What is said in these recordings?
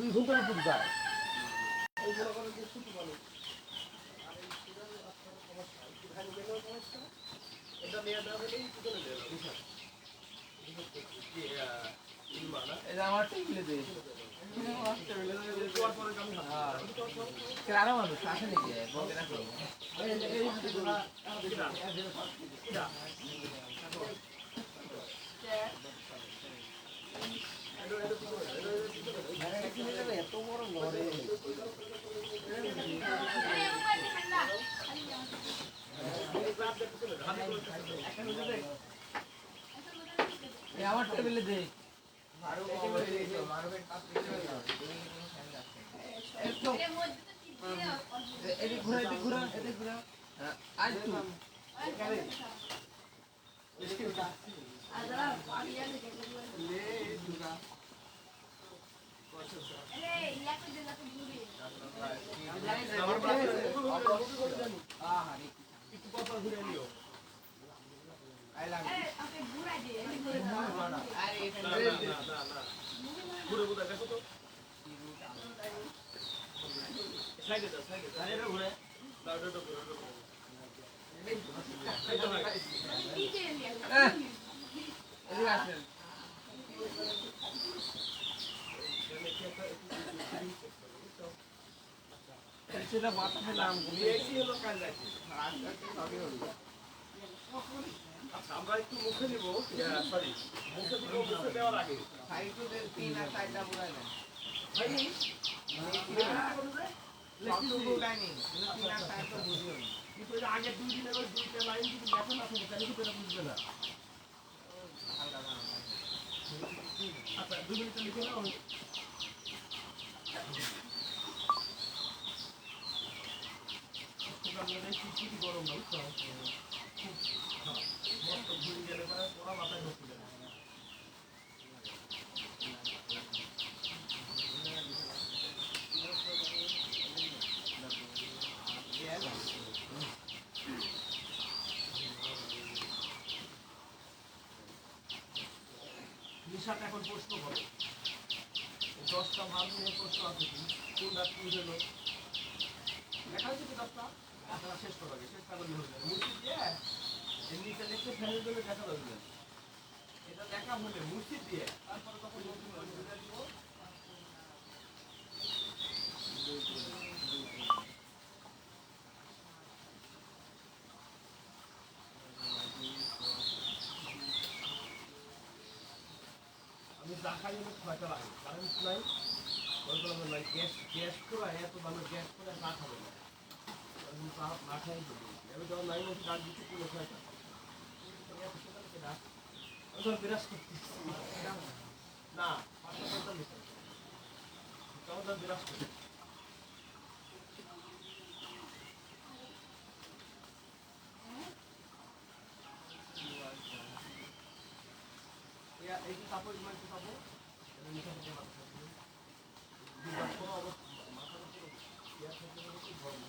2 ঘন্টার উপর যায় এই মনে করেন যে ছুটি মানুষ আর এই সুগারের সমস্যা একটু ভাই গেলেও সমস্যা এটা নিয়ে দেওয়া হলেই পিছনে দেওয়া বিশাল এটা আমার টেবিলে দে কারা মানুষ আসে নাকি বলতে রাখো এত বড় ঘরে আমার টেবিলে দে একটু কথা ঘুরে নিও I love you. Okay, good idea. ঘুরে ঘুরে দেখো তো সাইডে দাও সাইডে আরে ঘুরে দাও দাও ঘুরে এদিকে আসেন সেটা মাথায় নাম এসি হলো কাজ আছে আগে হলো আচ্ছা আমরা একটু মুখে নিব সরি মুখে দিব মুখে দেওয়ার আগে সাইডে 3 আর 4টা পুরাই দেন ভাই লেখি লাইনিং 3 আর 4টা বুঝিও কিন্তু এর আগে 2 দিনের ওই দুইটা লাইন যদি লেখা না থাকে তাহলে কি এটা বুঝবে না আচ্ছা 2 মিনিট লিখে নাও আপনাদের কি গরম না বুঝছো মস্ত ঘুরে গেলে পরে পুরো মাথায় ঢুকে যাবে নিশাত এখন প্রশ্ন করো 10টা ভাগ নিয়ে প্রশ্ন আছে কোনটা কি হলো দেখা হচ্ছে কি 10টা আপনারা শেষ করো আগে চেষ্টা করলে হয়ে যাবে মুর্শিদ দিয়ে এমনিতে লিখতে ফেলে দিলে দেখা যাবে এটা দেখা হলে মুর্শিদ দিয়ে তারপরে তখন নতুন করে বুঝে দিব আমি দেখাই হলে ছয়টা লাগে কারেন্ট নাই বলতে নাই গ্যাস করে এত দামে গ্যাস করে না খাবে না না খাই দেবো এবার যখন নাই মধ্যে ডাক দিচ্ছি পুরো ছয়টা বিরাজ করতেছি না 545 বিরাজ করতে এই কাপড় মাঝে পাবো মাথার উপর গরম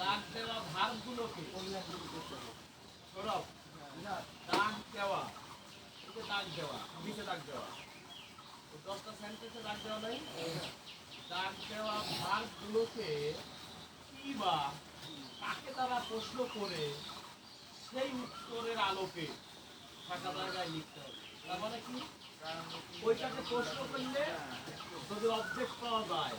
দাগ দেওয়া ভার্বগুলোকে সৌরভ দাগ দেওয়া দাগ দেওয়া নিচে দাগ দেওয়া 10টা সেন্টেন্সে দাগ দেওয়া নাই দাগ দেওয়া ভার্বগুলোকে কি বা কাকে তারা প্রশ্ন করে সেই উত্তরের আলোকে থাকা জায়গায় লিখতে হবে তার মানে কি ওইটাকে প্রশ্ন করলে যদি অবজেক্ট পাওয়া যায়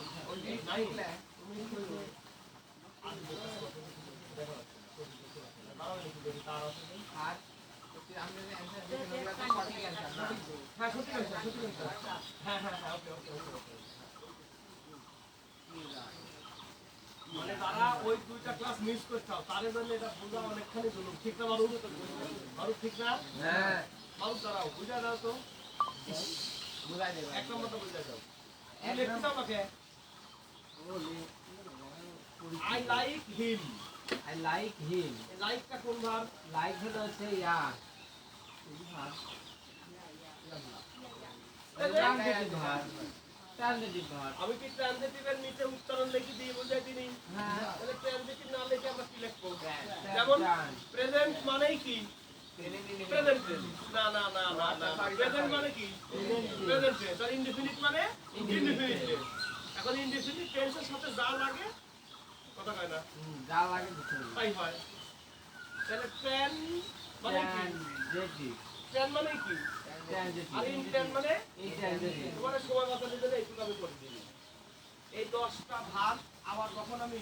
মানে তারা ওই 2টা ক্লাস মিস করছাও তারে জন্য এটা বোঝা অনেকখানি জরুরি ঠিক না বাবু ঠিক না হ্যাঁ বাবু দাঁড়াও বুঝা দাও তো বুঝাই দেব এক নম্বর তো বুঝাই দাও লিখতে দাও আমাকে I like him. I like him. Like का कौन भाग? Like है तो से यार. ये भाग. नाम किस भाग? Transitive verb. আমি কি ট্রানজিটিভের নিচে উচ্চারণ লিখে দিয়ে বুঝাই দিই? হ্যাঁ। তাহলে ট্রানজিটিভ না লিখে আমরা কি লিখবো? যেমন প্রেজেন্ট মানেই কি? Present tense. না না না না না, প্রেজেন্ট মানে কি? Present tense. আর ইনডিফিনিট মানে ইনডিফিনিট টেন্স। এখন ইনডিফিনিট টেন্সের সাথে যা লাগে কথা কয় না, যা লাগে দিতে হবে। তাই হয়। তাহলে ট্রান মানে কি? ট্রানজিটিভ। ট্রান মানে কি? ট্রানজিটিভ। আর ইনট্রান মানে ইনট্রানজিটিভ। তোমার সময় বাঁচানোর জন্য এইটুকু আমি করে দিই। এই 10টা ভাগ আবার যখন আমি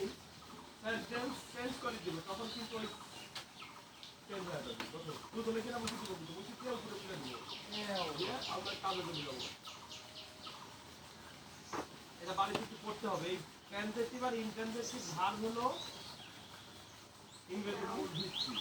সেন্টেন্স চেঞ্জ করে দিব তখন কিন্তু ওই চেঞ্জ হয়ে যাবে। প্রথমে কিনা মুখে দিব, মুখে দিয়ে উপরে তুলে দিব, দিয়ে আমরা কাজে চলে যাবো। এটা বাড়িতে একটু পড়তে হবে। এই ট্রানজিটিভ আর ইনট্রানজিটিভ ভাগ হলো ইংরেজি মূল ভিত্তি।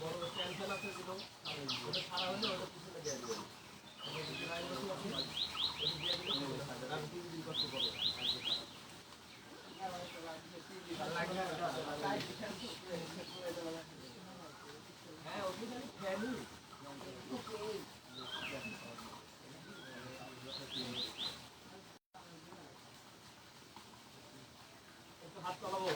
বড় ক্যান্সেল আছে যেগুলো ওটা সারা হলে ওটা পিছনে দিয়ে দিবেন। হ্যাঁ ওটা ফ্যামিলি একটু হাত চালাবো।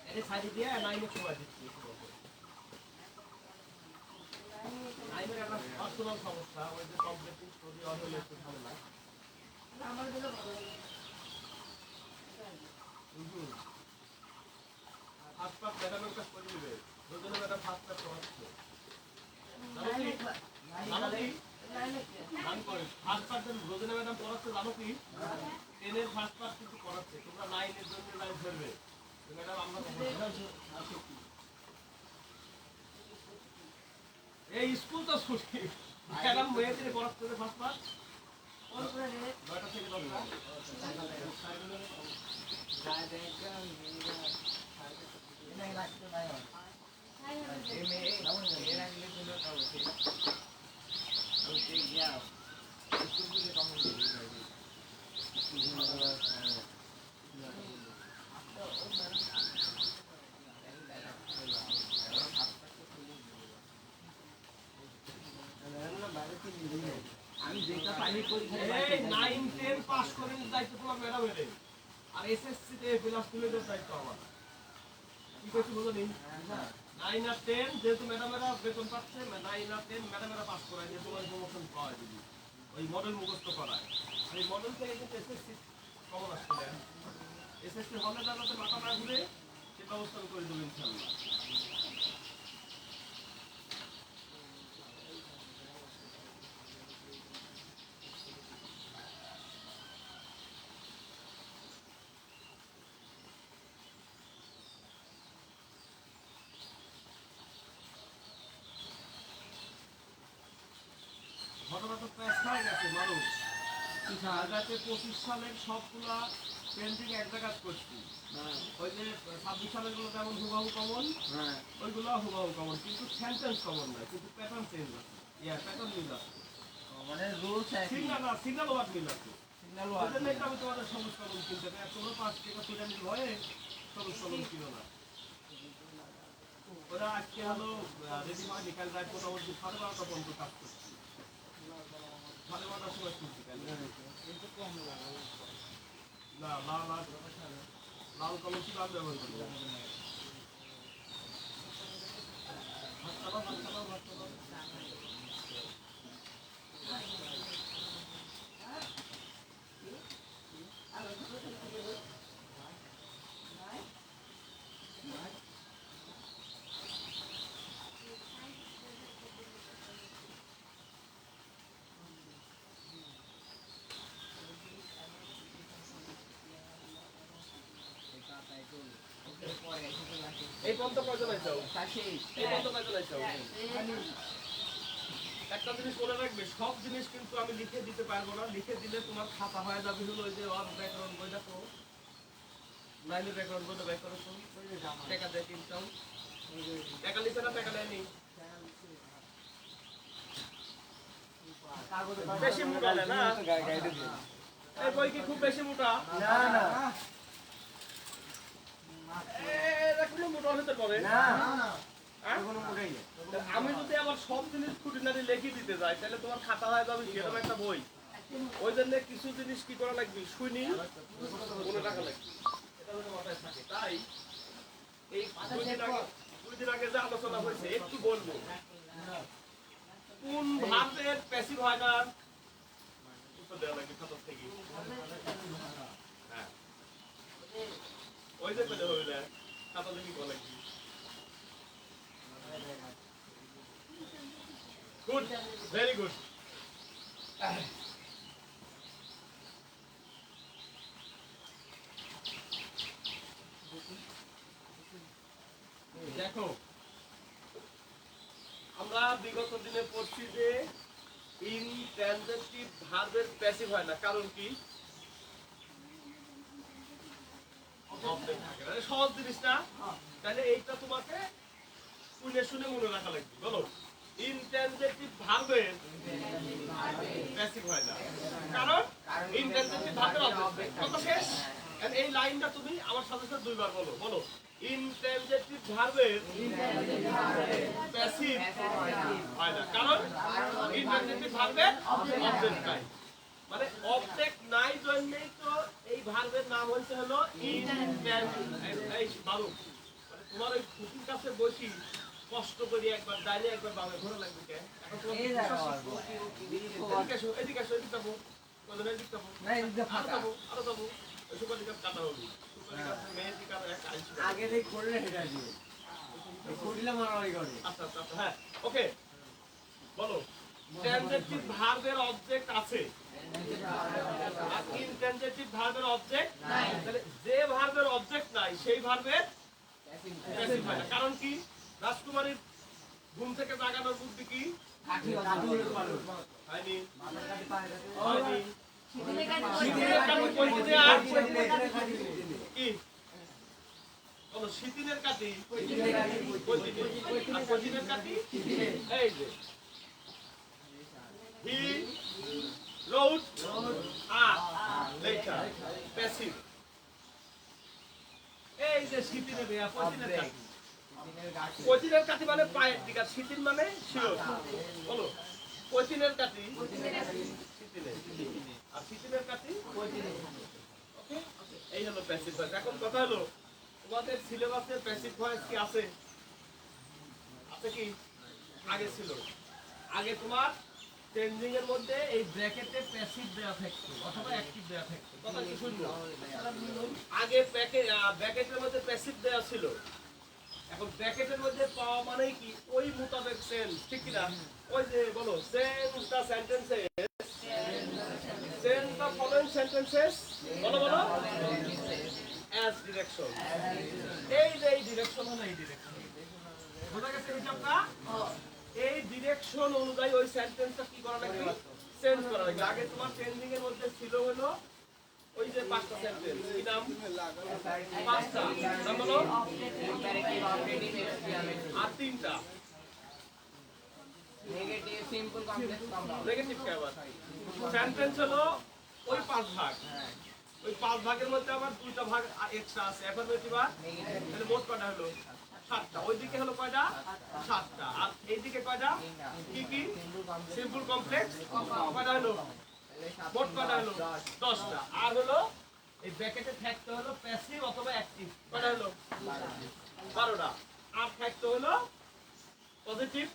এটা সাইডে দিয়ে নাইনে সময় দিচ্ছি। নাইনের একটা পার্সোনাল সমস্যা, ওই যে কমপ্লিটিং স্টোরি হলে একটু ঝামেলা। ফার্স্ট পার্ট ম্যাডামের কাছে করে দিবে, দুজনে ম্যাডাম ফার্স্ট পার্ট করাচ্ছে। ফার্স্ট পার্ট রোজনা ম্যাডাম পড়াচ্ছে জানো কি? 10 এর ফার্স্ট পার্ট কিন্তু করাচ্ছে। তোমরা 9 এর জন্য লাইন ধরবে। ম্যাডাম আমরা এই স্কুল তো ছুটি। ম্যাডাম মেয়েদের পড়াচ্ছে ফার্স্ট পার্ট। 9টা থেকে 10টা। আমি যেটা পাইনি এই 9 10 পাস করেন দায়িত্ব তোমার ম্যাডামের। আর এসএসসি তে প্লাস টুলের দায়িত্ব আমার। কি কইছি বুঝো নি? 9 আর 10 যেহেতু ম্যাডামেরা বেতন পাচ্ছে, 9 আর 10 ম্যাডামেরা পাস করায় দিয়ে তোমার প্রমোশন পাওয়া দিবি। ওই মডেল মুখস্থ করায়। আর এই মডেল থেকে কিন্তু এসএসসি কমন আসছে। এসএসসি হলে যাতে মাথা না ঘুরে সে ব্যবস্থা করে দেবো ইনশাআল্লাহ। ঘটনা তো প্যাস হয়ে গেছে মানুষ। 2025 সালের সবগুলা পেন্টিং এক জায়গায় করছি। ওই যে 26 সালের গুলো যেমন হুবাহু কমন, ওইগুলো হুবাহু কমন, কিন্তু সেন্টেন্স কমন নয়, কিন্তু প্যাটার্ন চেঞ্জ আছে। প্যাটার্ন মিল আছে। মানে রুলস সিগন্যাল ওয়ার্ড মিল আছে। ওই জন্য এটা আমি তোমাদের সবুজ কলম কিনতে পারি। তোমরা 5 টাকা সিগন্যাল হয়ে সবুজ কলম কিনো না। ওরা আজকে হলো রেডি হয় বিকাল রাত মোটামুটি 12:30 পর্যন্ত কাজ করছি। 12:30 সময় কিনছি না লাল কলম কি লাল ব্যবহার করবো। এই পর্যন্ত কয়জন আইছো? এই পর্যন্ত কয়জন আইছো? একটা জিনিস মনে রাখবে, সব জিনিস কিন্তু আমি লিখে দিতে পারবো না। লিখে দিলে তোমার খাতা হয়ে যাবে হলো ওই যে ওর ব্যাকরণ বই দেখো, নাইলে ব্যাকরণ বইটা ব্যাক করো তো, টাকা দেয় কিনতাম, টাকা লিখে না, টাকা নেয়নি। বেশি মোটা না না, এই বই কি খুব বেশি মোটা? না না এটা কোনো মোটা হতে পারে না হ্যাঁ? কোনো মোটাই না। আমি যদি আবার সব জিনিস খুঁটিনাটি লিখে দিতে যাই তাহলে তোমার খাতা হয়ে যাবে সেরকম একটা বই। ওই জন্য কিছু জিনিস কি করা লাগবে, শুনি মনে রাখা লাগবে, এটা যেন মাথায় থাকে। তাই এই দুই দিন আগে যে আলোচনা হয়েছে একটু বলবো, কোন ভার্বের প্যাসিভ হয় না, উত্তর দেওয়া লাগবে খাতা থেকে। হ্যাঁ ওই যে পেলে হবে না, খাতা থেকে বলা লাগবে। Good, very good. দেখো আমরা বিগত দিনে পড়ছি যে ইনট্রানজিটিভ ভার্বের প্যাসিভ হয় না, কারণ কি? অবজেক্ট থাকে না, সহজ জিনিস না। তাহলে এইটা তোমাকে শুনে শুনে মনে রাখা লাগবে। বলো, ইনট্রানজিটিভ ভার্বের প্যাসিভ হয় না, কারণ ইনট্রানজিটিভ ভার্বের অবজেক্ট। কত শেষ? And এই লাইনটা তুমি আমার সাথে সাথে দুইবার বলো। বলো, ইনট্রানজিটিভ ভার্বের প্যাসিভ হয় না, কারণ ইনট্রানজিটিভ ভার্বের অবজেক্ট নাই। মানে অবজেক্ট নাই জন্যই তো এই ভার্বের নাম হচ্ছে হলো ইনট্রানজিটিভ। এই বাবু, মানে তোমার ওই খুঁটির কাছে বসি কষ্ট করি একবার ডাইলে একবার বামে ঘোরা লাগবে কে? এখন তোমার এই দেখো এদিকে আসো, এদিকে আসো, এদিকে যাবো, কত এদিকে যাবো, না এই ফাটা আরো যাবো, ওই সুপারি কাপ কাটা হবে, সুপারি কাপ মেহেদি কাপ এক আইছি। আগে থেকে করে হেটা দিয়ে এই কুড়িলা মারামারি করে। আচ্ছা আচ্ছা আচ্ছা, হ্যাঁ ওকে। বলো, ট্রানজিটিভ ভার্বের অবজেক্ট আছে আর ইনট্রানজিটিভ ভার্বের অবজেক্ট নাই। তাহলে যে ভার্বের অবজেক্ট নাই সেই ভার্বের প্যাসিভ হয় না। কারণ কি? রাজকুমারীর ঘুম থেকে জাগানোর বুদ্ধি কি? হয়নি, হয়নি। শীতিনের কাঠি কইতে দে আর কি? বলো, শীতিনের কাঠি কইতে দে আর কইতিনের কাঠি এই যে he wrote a letter, passive। এই যে শীতিনের দেয়া কইতিনের কাঠি, কইতিনের কাঠি মানে পায়ের দিকে, আর শীতিন মানে শির। বলো, কইতিনের কাঠি শীতিনের, আর শীতিনের কাঠি কইতিনের। ওকে, এই হলো প্যাসিভ ভয়েস। এখন কথা হলো, তোমাদের সিলেবাসে প্যাসিভ ভয়েস কি আছে? আছে কি? আগে ছিল। আগে তোমার চেঞ্জিং এর মধ্যে এই ব্র্যাকেটে প্যাসিভ দেয়া থাকতো অথবা অ্যাক্টিভ দেয়া থাকতো। কথা কি শুনবো? আগে ব্র্যাকেটের মধ্যে প্যাসিভ দেয়া ছিল। এখন ব্র্যাকেটের মধ্যে পাওয়া মানে কি? ওই মোতাবেক সেন্স, ঠিক কি না? ওই যে বলো, sense the sentences, sense the following sentences, বলো বলো, অ্যাজ ডিরেকশন। এই যে এই ডিরেকশন হলো, এই ডিরেকশন বোঝা গেছে হিসাবটা? এই ডিরেকশন অনুযায়ী ওই সেন্টেন্সটা কি করা লাগবে? চেঞ্জ করা লাগবে। আগে তোমার চেঞ্জিং এর মধ্যে ছিল হলো ওই যে পাঁচটা সেন্টেন্স, কি নাম? পাঁচটা নাম বলো, আর তিনটা negative simple complex compound. Negative কেবল সেন্টেন্স হলো ওই পাঁচ ভাগ। ওই পাঁচ ভাগের মধ্যে আবার দুইটা ভাগ এক্সট্রা আছে, অ্যাফারমেটিভ আর নেগেটিভ। তাহলে মোট কয়টা হলো? সাতটা। ওইদিকে হলো কয়টা? সাতটা। আর এইদিকে কয়টা? কি কি? সিম্পল কমপ্লেক্স কয়টা হলো? মোট কয়টা হলো? 10টা। আর হলো এই ব্র্যাকেটে থাকতে হলো প্যাসিভ অথবা অ্যাক্টিভ, কয়টা হলো? 12টা। আর থাকতে হলো পজিটিভ,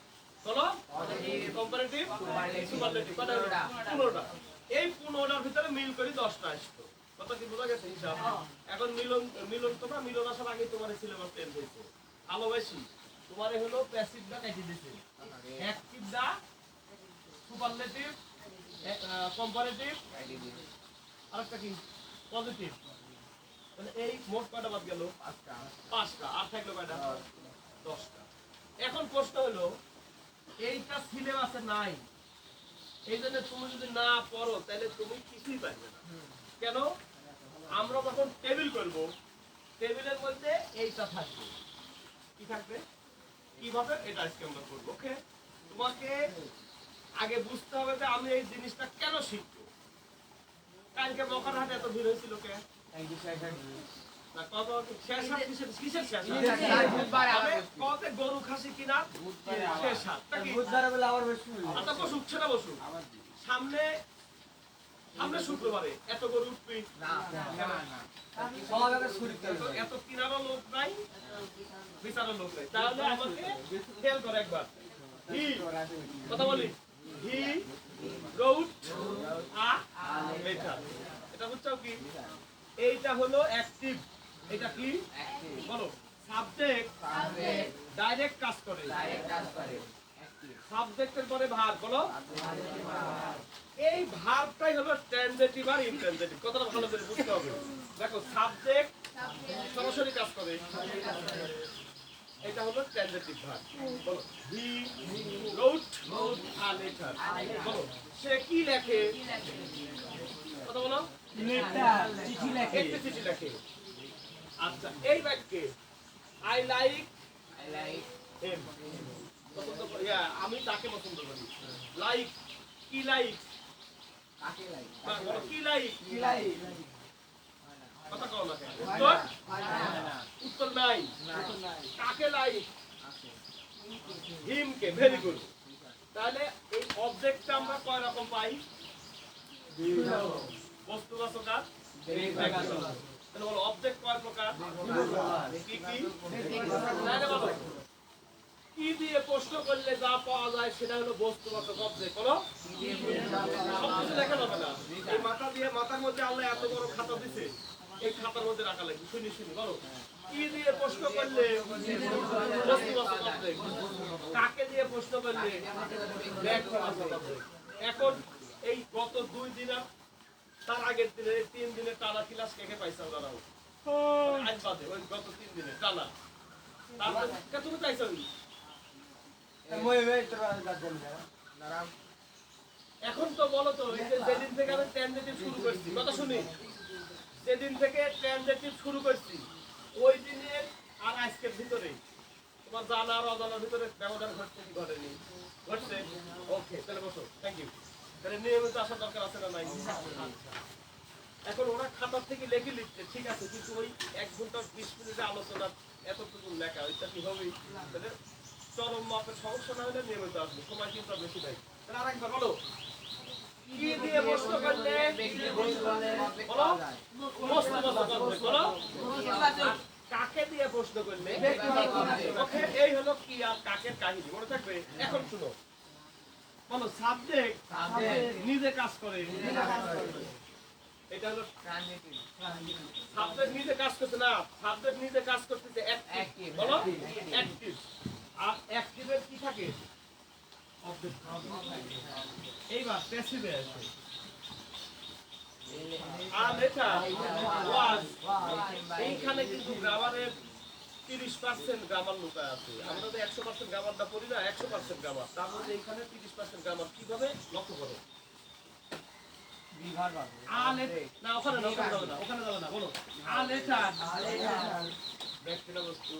বলো, পজিটিভ, কম্পারেটিভ, সুপারলেটিভ, সুপারলেটিভ, কয়টা হলো? 15টা। এই 15টার ভিতরে মিল করে 10টা আসতো। কথা কি বোঝা গেছে হিসাব? এখন মিলন তোমরা মিলন আসার আগে তোমার সিলেবাস চেঞ্জ হয়েছে। ভালোবাসি তোমারে হলো প্যাসিভ দা কেটে দিয়েছে, অ্যাক্টিভ দা, সুপারলেটিভ, কম্পারেটিভ, আরেকটা কি? পজিটিভ। মানে এই মোট কয়টা বাদ গেল? 5টা। আর থাকলো কয়টা? 10টা। এখন প্রশ্ন হলো, এইটা সিলেবাসে নাই। এই জন্য তুমি যদি না পড়ো তাহলে তুমি কিছুই পারবে না। কেন? আমরা যখন টেবিল করব, টেবিলের মধ্যে এইটা থাকবে। কি থাকবে? কিভাবে? এটা আজকে আমরা করবো। ওকে, তোমাকে আগে বুঝতে হবে যে আমি এই জিনিসটা কেন শিখবো। কালকে বকারহাটে এত ভিড় হয়েছিল কে? না, কত শেষ হাট কিসের শেষ হাট? কতে গরু খাসি কিনা শেষ হাট। তা কি? আচ্ছা বসুক, সেটা বসুক। সামনে শুক্রবারে এত গরু উঠবি, এত কিনারও লোক নাই, বিচারও লোক নাই। তাহলে আমাকে খেয়াল করে একবার। হি কথা বলি, হি রোড এটা হচ্ছে কি? এইটা হলো অ্যাক্টিভ। এটা কি বলো? সাবজেক্ট ডাইরেক্ট কাজ করে। সাবজেক্টের পরে ভার্ব বলো। এই ভার্বটাই হলো ট্রানজিটিভ আর ইনট্রানজিটিভ। কথাটা ভালো করে বুঝতে হবে। দেখো, সাবজেক্ট সরাসরি কাজ করে, এটা হলো ট্রানজিটিভ ভার্ব। বলো, হি রোট আ লেটার। বলো, সে কি লেখে? কথা বলো, চিঠি লেখে। একটি চিঠি লেখে। আচ্ছা, এই বাক্যে আই লাইক হিম, পছন্দ করি, আমি তাকে পছন্দ করি। লাইক, কি লাইক? বলো, কি লাইক? কথা কও না কেন? উত্তর নাই। কাকে লাইক? হিম কে। Very good. তাহলে এই অবজেক্টটা আমরা কয় রকম পাই? বস্তুবাচক আর ব্যক্তিগত। তাহলে বলো, অবজেক্ট কয় প্রকার? কি কি? তাহলে বলো, কি দিয়ে প্রশ্ন করলে যা পাওয়া যায় সেটা হলো বস্তুবাচক অবজেক্ট। বলো, সবকিছু লেখা যাবে না। এই মাথার মধ্যে আল্লাহ এত বড় খাতা দিছে, এই খাতার মধ্যে রাখা লাগবে। শুনি বলো, কি দিয়ে প্রশ্ন করলে বস্তুবাচক অবজেক্ট, কাকে দিয়ে প্রশ্ন করলে ব্যক্তিবাচক অবজেক্ট। এখন এই গত 2 দিন আর তার আগের দিনে 3 দিনের টানা ক্লাস কে কে পাইছো? দাঁড়াও, আজ বাদে ওই গত 3 দিনের টানা। তারপরে তুমি পাইছো? এখন তো বলো তো, এই যে যেদিন থেকে আমি ট্রানজিটিভ শুরু করছি, কথা শুনি, যেদিন থেকে ট্রানজিটিভ শুরু করছি ওই দিনের আর আজকের ভিতরে তোমার জানা আর অজানার ভিতরে ব্যবধান ঘটছে কি ঘটেনি? ঘটছে। ওকে, তাহলে বসো। Thank you. তাহলে নিয়মিত আসার দরকার আছে না নাই? এখন ওরা খাতার থেকে লেখে লিখছে, ঠিক আছে, কিন্তু ওই 1 ঘন্টা 20 মিনিটের আলোচনা এতটুকু লেখা, ওইটা কি হবেই? তাহলে চরম মাপের সমস্যা না হলে নিয়মিত আসবে, সময় কিন্তু বেশি দেয়। তাহলে আরেকবার বলো, কি দিয়ে প্রশ্ন করলে বলো বস্তুবাচক অবজেক্ট। বলো, কাকে দিয়ে প্রশ্ন করলে? ওকে, এই হলো কি আর কাকের কাহিনী, মনে থাকবে। এখন শুনো, বলো, সাবজেক্ট নিজে কাজ করে। এটা হলো ট্রানজিটিভ। সাবজেক্ট নিজে কাজ করছে না, সাবজেক্ট নিজে কাজ করতেছে অ্যাক্টিভ। বলো, অ্যাক্টিভ। আর অ্যাক্টিভের কি থাকে? অবজেক্ট। এইবার প্যাসিভে আছে। আর এটা ওয়াজ। এইখানে কিন্তু গ্রামারের 30% গ্রামার লুকায় আছে। আমরা তো 100% গ্রামারটা পড়ি না, 100% গ্রামার। তার মধ্যে এইখানে 30% গ্রামার। কিভাবে? লক্ষ্য করো। না, ওখানে যাবে না। বলো, ব্যক্তিগত বস্তু,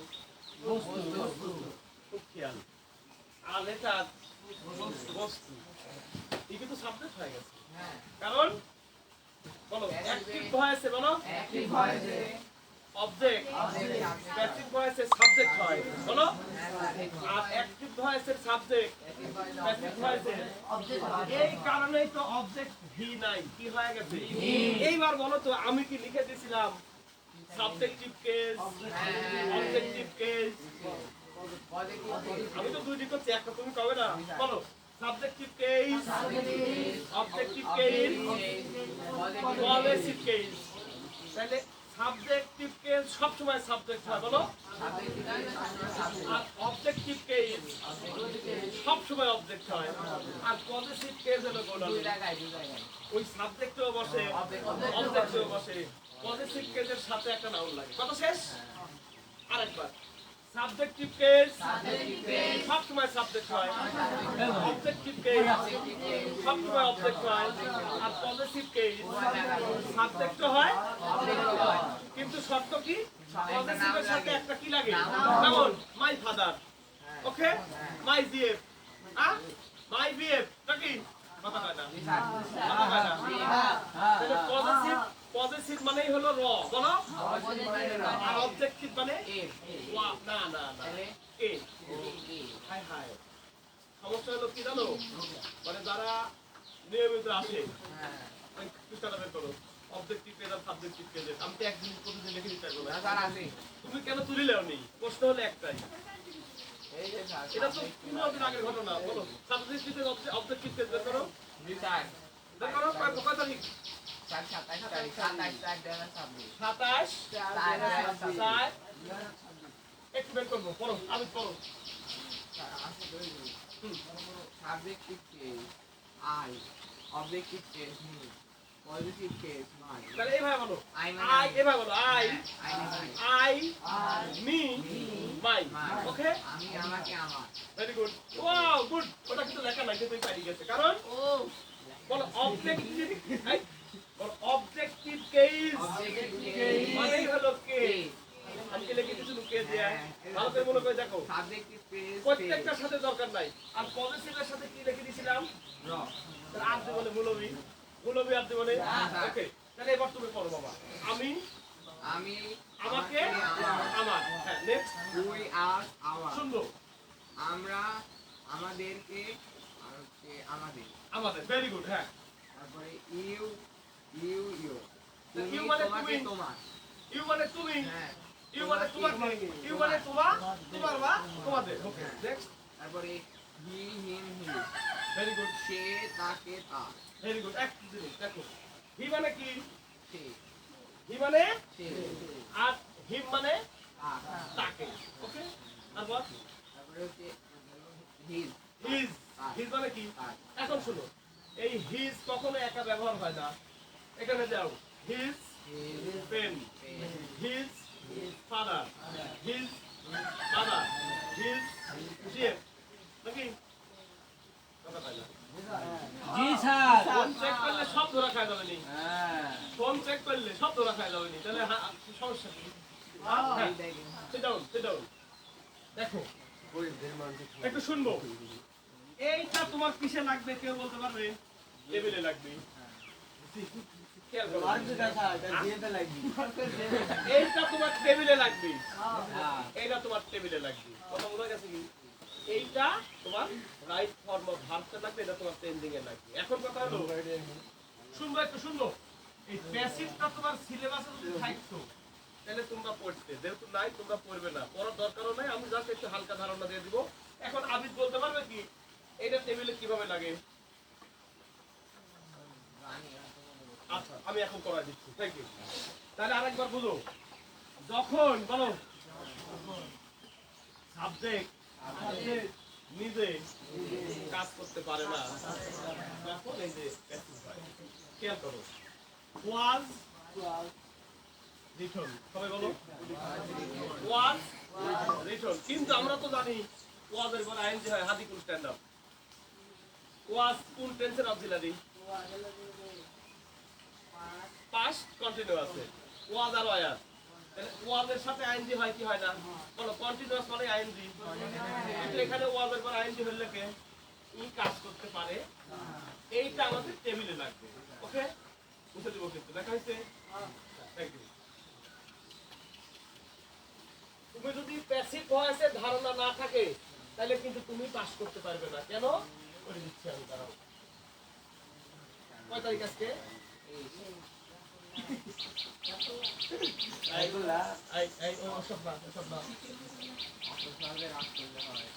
খুব খেয়াল। বস্তু এই কিন্তু সাবজেক্ট হয়ে গেছে। কারণ বলো, অ্যাক্টিভ ভয়েসে বলো অবজেক্ট, প্যাসিভ ভয়েসে সাবজেক্ট হয়। বলো, আর অ্যাক্টিভ ভয়েসের সাবজেক্ট, প্যাসিভ ভয়েসের অবজেক্ট। এই কারণেই তো অবজেক্ট হি নাই, কি হয়ে গেছে? এইবার বলো তো, আমি কি লিখে দিয়েছিলাম সাবজেক্টিভ কেস, অবজেক্টিভ কেস? আমি তো দুইটি করছি, একটা তুমি কবে না? বলো, subjective case, objective case, positive case. তাহলে সাবজেক্টিভ কেস সব সময় সাবজেক্ট হয়। বলো, আর অবজেক্টিভ কেস সব সময় অবজেক্ট হয়। আর পজিটিভ কেস হলো ওই সাবজেক্টেও বসে, অবজেক্টেও বসে। পজিটিভ কেসের সাথে একটা নাউন লাগে। কথা শেষ? আরেকবার, সাবজেক্টিভ কেস সবসময় সাবজেক্ট হয়, অবজেক্টিভ কেস সবসময় অবজেক্ট হয়, আর পজিটিভ কেস সাবজেক্ট হয়, কিন্তু শর্ত কি পজিটিভের সাথে একটা কি লাগে, যেমন my father, okay, my GF, my BF, নাকি কথা কয় না, কথা কয় না, তাহলে পজিটিভ পজিটিভ মানেই হলো র, বলো, আর অবজেক্টিভ মানে ওয়া, না না না এ, হাই হাই, সমস্যা হলো কি জানো, মানে যারা নিয়মিত আসে পৃষ্ঠাটা বের করো, অবজেক্টিভ পেজ আর সাবজেক্টিভ পেজ, আমি তো একদিন প্রতিদিন লিখে দিতে পারবো না, তুমি কেন তুলে লেওনি, প্রশ্ন হলো একটাই, এটা তো 15 দিন আগের ঘটনা, বলো সাবজেক্টিভ পেজ অবজেক্টিভ পেজ বের করো, বের করো, কয় তারিখ, 27 4 একটু বের করবো, পড়ো আমি পড়ো, Subjective case, I. Objective case, me. Positive case, my. তাহলে এইভাবে বলো, I আই, এভাবে বলো, আই I. মি মাই, ওকে, আমি আমাকে আমার। ভেরি গুড, ওয়াও গুড, ওটা কিন্তু লেখা নাই কিন্তু পারি গেছে, কারণ বলো অবজেক্টিভ, বলো অবজেক্টিভ কেস মানেই হলো কে, আমি কি লিখে দিয়েছি কে দিয়া, ভালো করে মনে করে দেখো, Subjective case, প্রত্যেকটার সাথে দরকার নাই, আর পজিটিভের সাথে কি লিখে দিয়েছিলাম, তাহলে আর জীবনে মূলবী মূলবী আর জীবনে, ওকে, তাহলে এবার তুমি পড়ো বাবা, আমি আমি আমাকে আমার, হ্যাঁ নেক্সট, we are our. সুন্দর, আমরা আমাদেরকে আর হচ্ছে আমাদের। আমাদের, ভেরি গুড, হ্যাঁ, তারপরে you you তুমি You মানে তোমাকে তুমি। তোমার। ইউ মানে তুমি, হ্যাঁ ইউ মানে তোমাকে, ইউ মানে তোমার, তোমার বা তোমাদের, ওকে, নেক্সট, তারপরে he him his, very good, সে তাকে তার, ভেরি গুড, এক জিনিস দেখো, হি মানে কি, সে হি মানে, সে আর হিম মানে তার, তাকে, ওকে, তারপর তারপরে হচ্ছে his হিজ, হিজ মানে কি, তার, এখন শুনো, এই হিজ কখনো একা ব্যবহার হয় না, এখানে যাও, his his pen, his father, his mother, his GF, নাকি কথা কয় না, জি স্যার। ফোন চেক করলে সব ধরা খায় যাবে নি, হ্যাঁ। ফোন চেক করলে সব ধরা খায় যাবে নি, তাহলে সমস্যা কি, হ্যাঁ, sit down, sit down, দেখো একটু শুনবো, এইটা তোমার কিসে লাগবে কেউ বলতে পারবে, টেবিলে লাগবে, খেয়াল করো। এইটা তোমার টেবিলে লাগবে, এইটা তোমার টেবিলে লাগবে, কথা বলা গেছে কি, এইটা তোমার রাইট ফর্ম অফ ভার্বটা লাগবে, এটা তোমার চেঞ্জিং এ লাগবে, এখন কথা হলো শুনবো, একটু শুনবো, এই প্যাসিভটা তোমার সিলেবাসে যদি থাকতো তাহলে তোমরা পড়তে, যেহেতু নাই তোমরা পড়বে না, পড়ার দরকারও নাই, আমি জাস্ট একটু হালকা ধারণা দিয়ে দিব, এখন আবিদ বলতে পারবে কি এটা টেবিলে কিভাবে লাগে, আচ্ছা আমি এখন করাই দিচ্ছি, থ্যাংক ইউ, তাহলে আরেকবার বুঝো, যখন বলো সাবজেক্ট নিজে কাজ করতে পারে না, তখন এই যে passive হয়। খেয়াল করো, was written, সবাই বলো was written, কিন্তু আমরা তো জানি was এর পর ing হয়, হাদি কুল স্ট্যান্ড আপ, was কোন টেন্সের অক্সিলারি, past কন্টিনিউয়াস আছে, was আর were, তাহলে was এর সাথে ing হয় কি হয় না, বলো কন্টিনিউয়াস মানে ing, কিন্তু এখানে was এর পর ing হলে কে ই কাজ করতে পারে, এইটা আমাদের টেবিলে লাগবে, ওকে, বুঝতে দিব কিন্তু দেখা হইছে, থ্যাংক ইউ। তুমি যদি প্যাসিভ ভয়েসের ধারণা না থাকে তাহলে কিন্তু তুমি পাস করতে পারবে না, কেন করে দিচ্ছি আমি, দাঁড়াও, কয় তারিখ আজকে, ওসব না, ওসব না, অপসর্গে রাগ করলে হয়।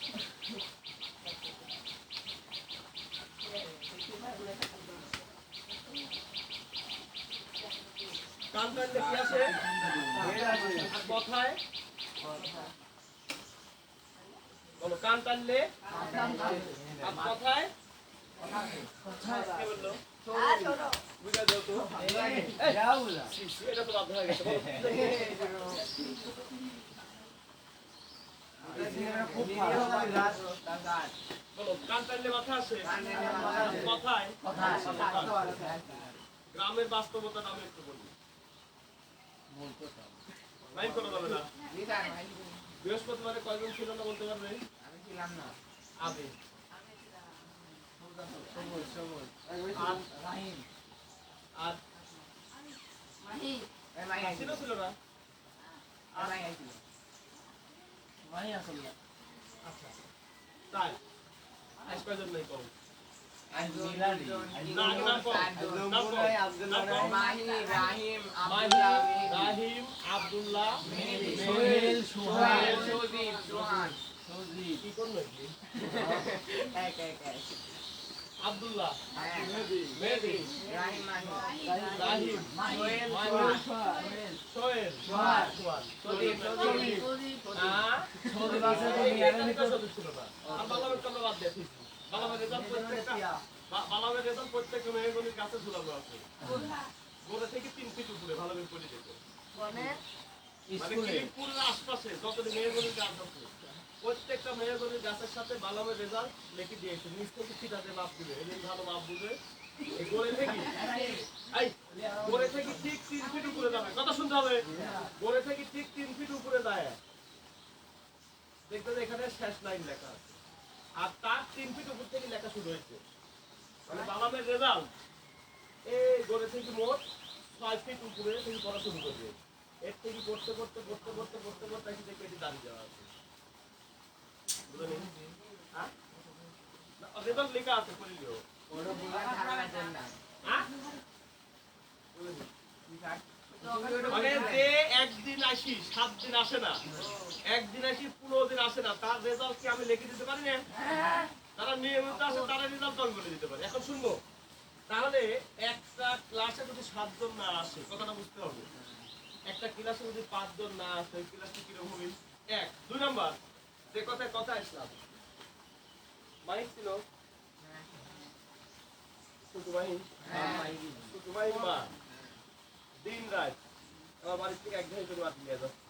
কান টানলে কি আসে, আর কথায় বলো, কান টানলে আর কথায়, কে বললো, বুঝা যাও তো, এটা তো বাধ্য হয়ে গেছে, বলো। খুব নিরীহ ভালো মানুষ রাস্তাঘাট বলো কান টানলে মাথা আসে কান টানলে মাথা আসে। কথায় কথা আছে গ্রামের বাস্তবতা আমি একটু বলি মাইন্ড করা যাবে না লিখান ভাই। বৃহস্পতিবারে কয়জন ছিল না বলতে পারবে আমি ছিলাম না আবে সবুজ সবুজ আর রাহিম আর এই মাই আইছিল ছিল ছিল না আর মাই আইছিল মাহি আসলে আচ্ছা তাই আজ কয়জন নাই কম মিলানি না নাম কম নাম কম নাম কম মাহি রাহিম মাহি আব্দুল্লাহ রাহিম আব্দুল্লাহ মেহেদী সোহেল সোহেল সোহান সজীব সোহান সজিব কি করলো কি এক এক এক আব্দুল্লাহ হ্যাঁ মেহেদী রাহিম মাহি রাহিম সোহেল সোহেল সোহেল সোহান সজীব সজীব সজিব আছে তো এই মিয়ারে একটা সদস্য ছিল না আর বালামের কামরা বাদ দিয়ে দিয়েছি বালামের রেজাল্ট প্রত্যেকটা বালামের রেজাল্ট প্রত্যেকটা মেয়েগুলির কাছে ঝুলানো আছে গোড়া থেকে 3 ফিট উপরে ভালোভাবে পড়ে যেত মানে স্কুলে কিরিমপুরের আশপাশে যতটি মেয়েগুলির গাছ আছে প্রত্যেকটা মেয়েগুলির গাছের সাথে বালামের রেজাল্ট লিখে দিয়েছে নিচ থেকে ফিটাতে মাপ দিবে এই ভালো মাপ বুঝে এই গোড়ে থেকে এই গোড়ে থেকে ঠিক 3 ফিট উপরে যাবে কথা শুনতে হবে গোড়ে থেকে ঠিক 3 ফিট উপরে যায় দেখবেন এখানে শেষ লাইন লেখা আছে আর তার 3 ফিট উপর থেকে লেখা শুরু হয়েছে মানে বালামের রেজাল্ট এই গোড়ে থেকে মোট 6 ফিট উপরে থেকে পড়া শুরু করবে এর থেকে পড়তে পড়তে পড়তে পড়তে পড়তে পড়তে এসে দেখবে এটি দাঁড়িয়ে যাওয়া আছে বুঝলেন হ্যাঁ না রেজাল্ট লেখা আছে পড়ে লিও ওটা বুঝান ধারণা দেন না হ্যাঁ মানে যে একদিন আসি 7 দিন আসে না একদিন আসি 15 দিন আসে না তার রেজাল্ট কি আমি লিখে দিতে পারি না তারা নিয়মিত আসে তারা রেজাল্ট অন করে দিতে পারে এখন শুনবো তাহলে একটা ক্লাসে যদি 7 জন না আসে কথাটা বুঝতে হবে একটা ক্লাসে যদি 5 জন না আসে ক্লাসটা কিরকম হবে এক দুই নাম্বার যে কথায় কথা আসলাম মাইক ছিল শুধু মাইক শুধু মাইক মা দিন রাত আমার বাড়ি থেকে এক ঘন্টা করে মাটি নিয়ে যাচ্ছে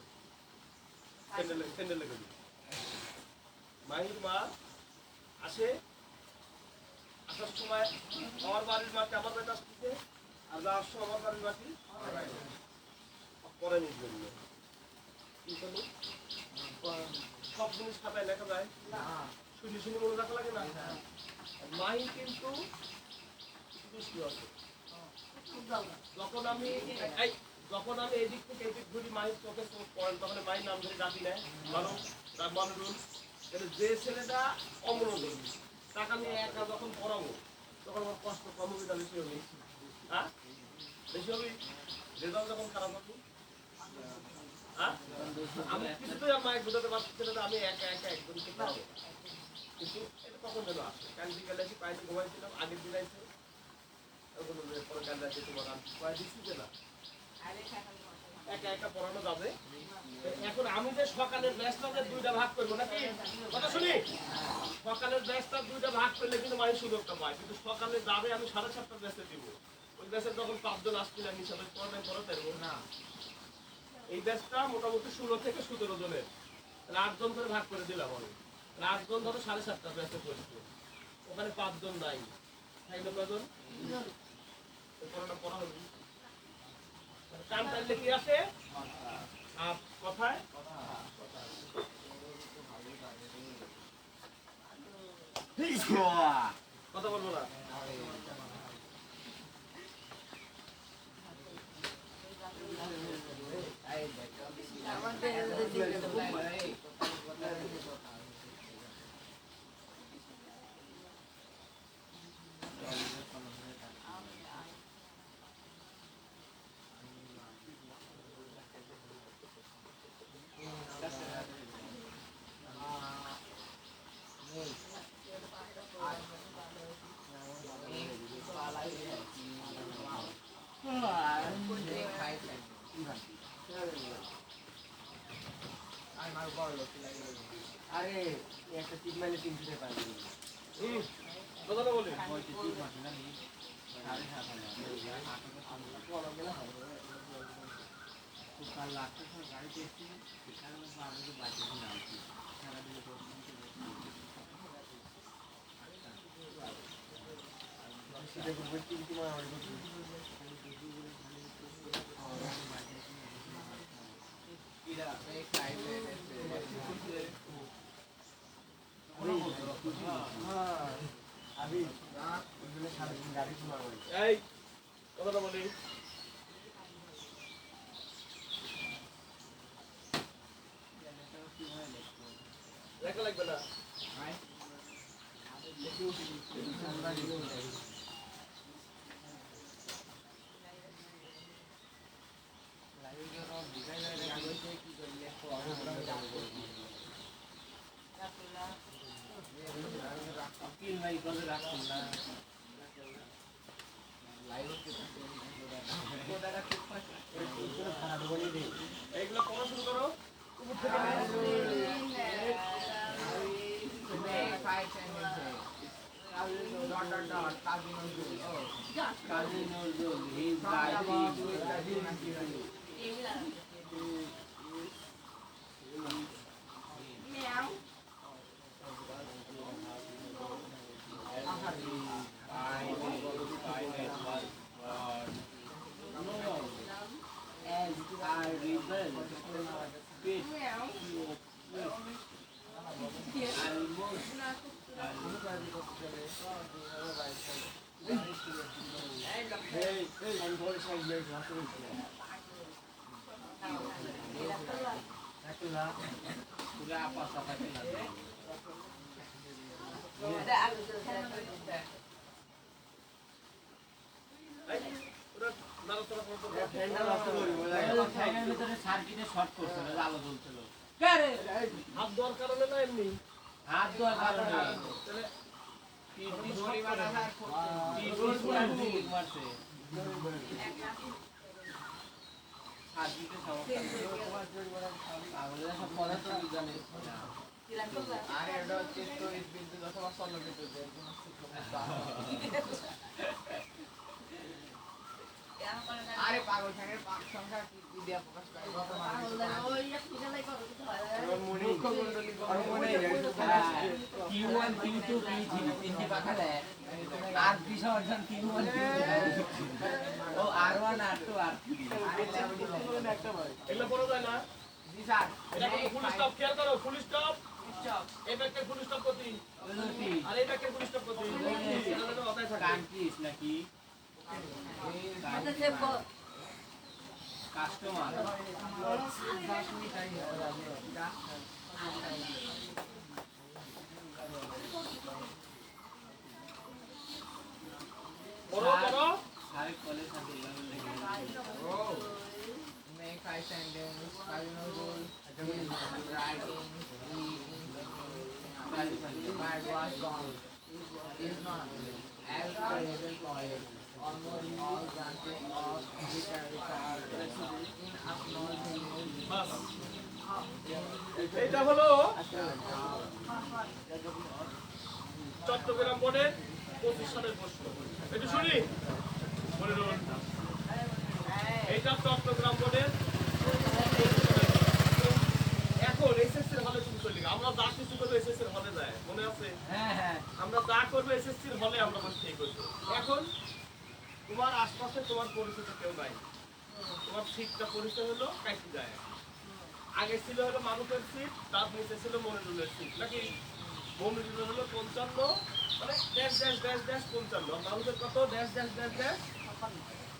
স্যান্ডেল করে মাহির মা আসে আসার সময় আমার বাড়ির মাটি আমার বাড়িতে আসতেছে আর যাওয়ার সময় আমার বাড়ির মাটি পরে নিয়ে জন্য কি করলো সব জিনিস খাতায় লেখা যায় শুনে শুনে মনে রাখা লাগে না মাহি কিন্তু দুষ্টু আছে যখন আমি এদিক থেকে এদিক ঘুরি মায়ের চোখে চোখ পড়েন তখন মায়ের নাম ধরে ডাকি নেয় মানুষ তার মনোরুল যে ছেলেটা অমনোযোগ তাকে আমি একা যখন পড়াবো তখন আমার কষ্ট কম হবে না বেশি হবে হ্যাঁ বেশি হবে রেজাল্ট যখন খারাপ হবে হ্যাঁ আমি কিছুতেই আমার মায়ের বোঝাতে পারছি না আমি একা একা একজনকে পড়াবো কিন্তু এটা কখন যেন আসে কাল বিকালে এসে পাইতে ঘুমাইছিলাম আগের দিন আইছে পরে কাল রাতে তোমার আমি কয়ে দিচ্ছি যে না একা একা পড়ানো যাবে এখন আমি যে সকালের ব্যাচটাকে 2টা ভাগ করবো নাকি কথা শুনি সকালের ব্যাচটা 2টা ভাগ করলে কিন্তু মায়ের সুযোগটা পায় কিন্তু সকালে যাবে আমি 7:30টার ব্যাচে দিব ওই ব্যাচে যখন 5 জন আসছিল আমি হিসাবে পড়াতে পারবো না এই ব্যাচটা মোটামুটি 16 থেকে 17 জনের 8 জন করে ভাগ করে দিলাম আমি 8 জন ধরো 7:30টার ব্যাচে পড়ছে ওখানে 5 জন নাই থাকলে কয়জন পড়াটা পড়া হবে কান টাইলে কি আসে আর কথায় কথা বলবো না আরে একটা টিপ মাইলে 300 টাকা পাই কথাটা বলি সেটা করবে কিন্তু মারামারি করবে Make five minutes. আমি ওইগুলো সারাদিন গাড়ি মারামারি এই কথাটা বলি লেখা লাগবে না এইগুলো পড়া শুরু করো উপর থেকে Make five sentences. Dot dot dot. Kazi Nazrul. Oh. Kazi Nazrul his Talk about writing Kazi Nazrul. as I rebel fit হাত দেওয়ার কারণে না এমনি হাত ধোয়ার কারণে তাহলে Dori wala sir. মারছে সব পদার্থ বিজ্ঞানে আর এটা হচ্ছে তড়িৎ বিদ্যুৎ অথবা স্থলবিদ্যুৎ এর কোনো সূত্র আরে পাগল ঠাকের পাক সংখ্যা কি দিয়া প্রকাশ করে Q1, Q2, Q3 তিনটি পাখা দেয় আর বিসর্জন Q1, Q2 ও R1, R2, R3 এগুলো পড়া যায় না জি স্যার এটা ফুল স্টপ খেয়াল করো ফুল স্টপ এই ব্যাকের ফুল স্টপ করতে আর এই ব্যাকের ফুল স্টপ করতে এটা যেন মাথায় থাকে কান্ট্রিজ নাকি কাস্টমার পড়ো পড়ো আরেক কলেজ আছে make five sentence Kazi Nazrul writing bad was gone is not as a rebel poet almost all branches of literature are in acknowledging বাস এটা হলো চট্টগ্রাম বোর্ডের 25 সালের প্রশ্ন একটু শুনি মনে রুল এটা চট্টগ্রাম বোর্ডের 25 সালের প্রশ্ন। এখন এসএসসি এর হলে শুরু করলি আমরা যা কিছু করবো এসএসসি এর হলে যায় মনে আছে হ্যাঁ হ্যাঁ আমরা যা করবো এসএসসি এর হলে আমরা বসে ঠিক করবো এখন তোমার আশপাশে তোমার পরিচিত কেউ নাই তোমার সিটটা পরিচয় হলো কাইটি যায় আগে ছিল হলো মানুষের সিট তার নিচে ছিল মনিরুলের সিট নাকি মনিরুলের হলো 55 মানে ড্যাশ ড্যাশ ড্যাশ ড্যাশ 55 মানুষের কত ড্যাশ ড্যাশ ড্যাশ ড্যাশ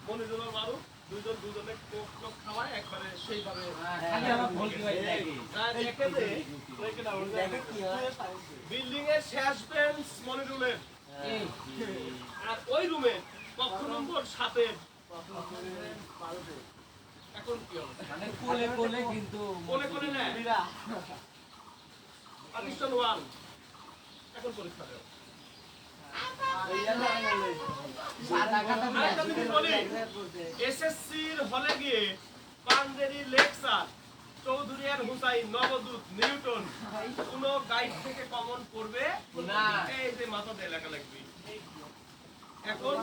মনিরুলের মারু দুজনে কোক খাওয়ায় একবারে সেইভাবে খালি আমার ভুল কি হয় নাকি দেখে দে বিল্ডিং এর শেষ বেঞ্চ মনিরুলের এই আর ওই রুমে কক্ষ নম্বর 7 এর এখন কি হবে মানে কোলে কোলে কিন্তু কোনে কোনে নেয় পাকিস্তান ওয়ান এখন পরীক্ষা দেও আরেকটা জিনিস বলি এসএসসির হলে গিয়ে পান্ডেরি লেকচার চৌধুরী আর হুসাইন নবদূত নিউটন কোন গাইড থেকে কমন করবে না। এই যে মাথা দিয়ে লেখা লাগবে এখন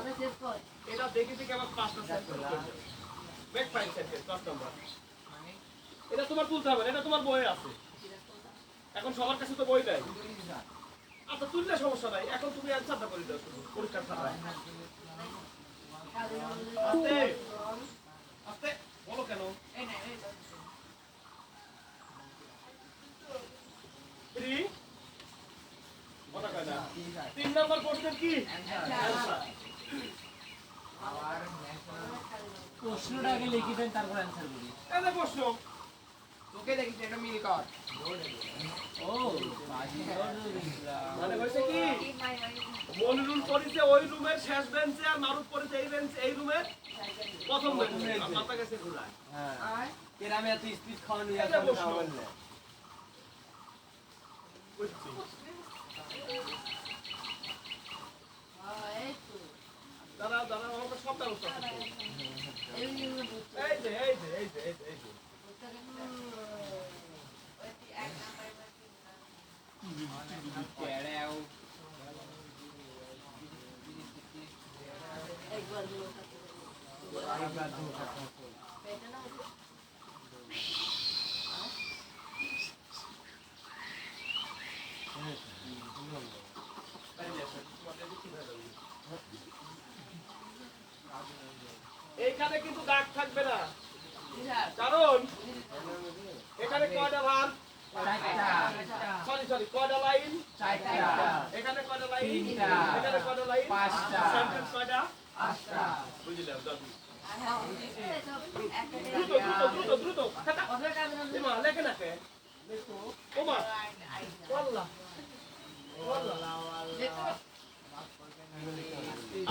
এটা দেখে থেকে আবার 5টা সেন্টেন্স করতে ব্যাক 5 সেন্টেন্স 10 নাম্বার এটা তোমার তুলতে হবে না, এটা তোমার বইয়ে আছে এখন সবার কাছে তো বই নাই। আচ্ছা তুললে সমস্যা নাই, এখন তুমি অ্যান্সারটা করে দাও শুধু পরীক্ষার খাতায়। আস্তে আস্তে বলো কেন? থ্রি কথা কয় না। 3 নম্বর প্রশ্নের কি অ্যান্সার? Our national প্রশ্নটা আগে লিখে দেন, তারপর অ্যান্সার বলি। এই যে প্রশ্ন, তোকে দেখিস এটা মিল কর ও বাজি নজরুল ইসলাম। মানে হয়েছে কি মনিরুল পড়িতে ওই রুমের শেষ বেঞ্চে আর মারুফ পড়িতে এই রুমের প্রথম বেঞ্চে। মাথা গেছে ঘুরায়। হ্যাঁ কেরামে এত স্পিড খাওয়ানো এই যে প্রশ্ন। বুঝছি। দাঁড়াও দাঁড়াও, আমাকে সব ব্যবস্থা করতে হবে। এই যে এই যে এই যে এই যে এই যে কেড়েও এইখানে কিন্তু দাগ থাকবে না, কারণ এখানে কয়টা ভাগ, সরি কয়টা লাইন, এখানে কয়টা লাইন, এখানে কয়টা লাইন, সেন্টেন্স কয়টা, বুঝলাম দাদু। দ্রুত দ্রুত খাতা এমা লেখে না কে ওমা ওয়াল্লাহ ওয়াল্লাহ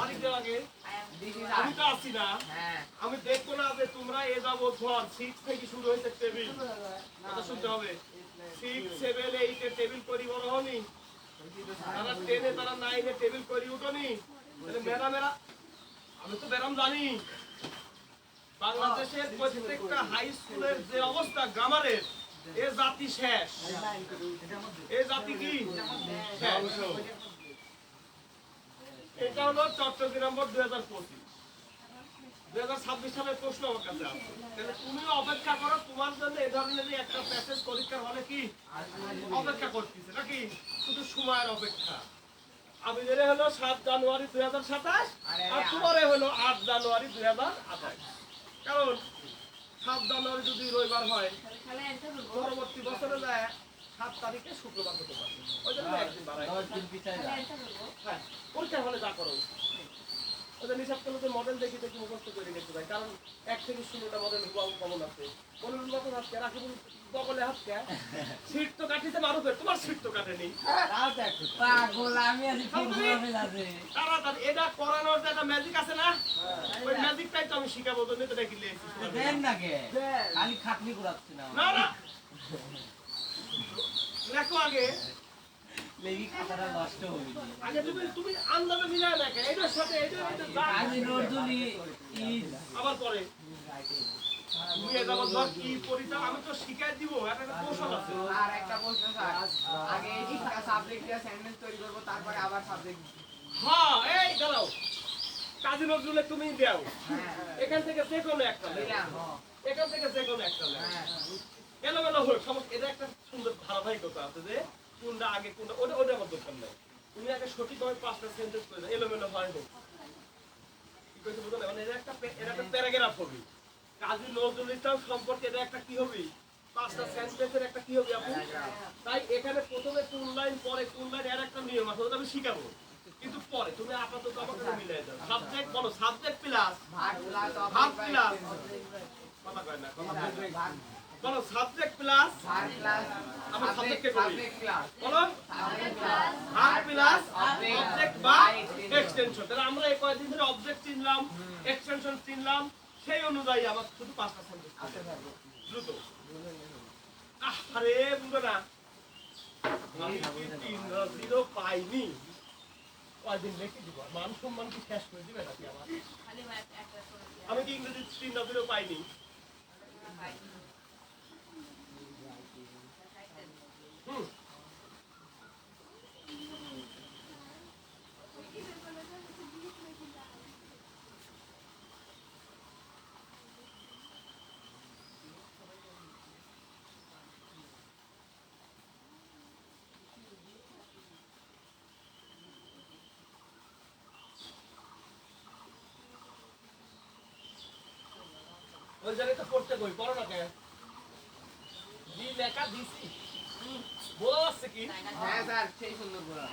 আরেক জায়গায় আমি তো আসি না, আমি দেখবো না যে তোমরা এ যাবো ধর 6 থেকে শুরু হয়েছে টেবিল, কথা শুনতে হবে। 6, 7, 8 এ টেবিল করি বড় হনি, তারা 10 এ তারা 9 এ টেবিল করি উঠোনি, তাহলে ম্যাডামেরা আমি তো ম্যাডাম জানি বাংলাদেশের প্রত্যেকটা হাই স্কুলের যে অবস্থা গ্রামারের, এ জাতি শেষ, এ জাতি কি শেষ। এটা হলো চট্টগ্রাম বোর্ড 2025 সালের প্রশ্ন আমার কাছে আছে। তাহলে তুমিও অপেক্ষা করো, তোমার জন্য এই ধরনের একটা প্যাসেজ পরীক্ষার হলে কি অপেক্ষা করতেছে নাকি, শুধু সময়ের অপেক্ষা। আমি যেটা হলো 7 জানুয়ারি 2027 আর তোমারে হলো 8 জানুয়ারি 2028। কারণ 7 জানুয়ারি যদি রবিবার হয় পরবর্তী বছরে যায় 7 তারিখে শুক্রবার হতে পারে, ওই জন্য একদিন বাড়াই। 10 দিন পিছায় যা। হ্যাঁ পরীক্ষার হলে যা করো ওদের নিঃশ্বাস করলে তো মডেল দেখি দেখি মুখস্থ করে গেছে ভাই, কারণ 1 থেকে 16টা মডেল কমন আছে। মডেল মতো হাতকে রাখি বগলে হাতকে সিট তো কাটিতে মারুফের, তোমার সিট তো কাটেনি। পাগল আমি আছি ফুটবলে আছে। তাড়াতাড়ি এটা করানোর যে একটা ম্যাজিক আছে না, ওই ম্যাজিকটাই তো আমি শিখাবো, তো নিতে দেখিলে দেন না কে খালি খাটনি করাচ্ছি না না না লেখো আগে, লেগি খাতাটা নষ্ট হয়ে গেছে। আগে তুমি আন্দাজে মিলায় দেখে এটার সাথে এটা কাজী নজরুল ইজ আবার পরে তুমি এটা আবার ধর কি পরিচয় আমি তো শিখাই দিব, একটা কৌশল আছে। আর একটা প্রশ্ন স্যার, আগে এই তিনটা সাবজেক্ট দিয়ে সেন্টেন্স তৈরি করব, তারপরে আবার সাবজেক্ট। হ্যাঁ এই দাঁড়াও, কাজী নজরুলে তুমি দাও, এখান থেকে যে কোনো একটা নাও, দিলাম এখান থেকে যে কোনো একটা নাও, এলোমেলো হোক সমস্যা। এটা একটা সুন্দর ধারাবাহিকতা আছে যে কোনটা আগে কোনটা, ওটা আমার দরকার নাই। তুমি আগে সঠিকভাবে 5টা সেন্টেন্স করে দাও, এলোমেলো হয় হোক। কি কইতে বুঝো না, মানে এটা একটা প্যারাগ্রাফ হবে। কাজী নজরুল ইসলাম সম্পর্কে এটা একটা কি হবে, 5টা সেন্টেন্সের একটা কি হবে আপু। তাই এখানে প্রথমে কোন লাইন পরে কোন লাইন এর একটা নিয়ম আছে, ওটা আমি শিখাবো, কিন্তু পরে তুমি আপাতত আমাকে মিলাই দাও। সাবজেক্ট বলো, সাবজেক্ট প্লাস ভাগ প্লাস ভার্ব প্লাস কথা কয় না, কথা ভাগ বলো সাবজেক্ট প্লাস ভাগ প্লাস আমি সাবজেক্টকে বলি, সাবজেক্ট প্লাস বলো subject plus verb plus object বা এক্সটেনশন। তাহলে আমরা এই কয়েকদিন ধরে অবজেক্ট চিনলাম, এক্সটেনশন চিনলাম, সেই অনুযায়ী আমার শুধু 5টা সেন্টেন্স দ্রুত। আরে বুঝো না আমি কি 3-0 পাইনি, কয়দিন লিখে দিব, মান সম্মান কি শেষ করে দিবে নাকি আমার? আমি কি ইংরেজি 3-0 পাইনি? ওই জায়গায় তো পড়তে কই পড়ো না কে দি লেখা দিছি বলা আছে কি হ্যাঁ স্যার সেই সুন্দর বলা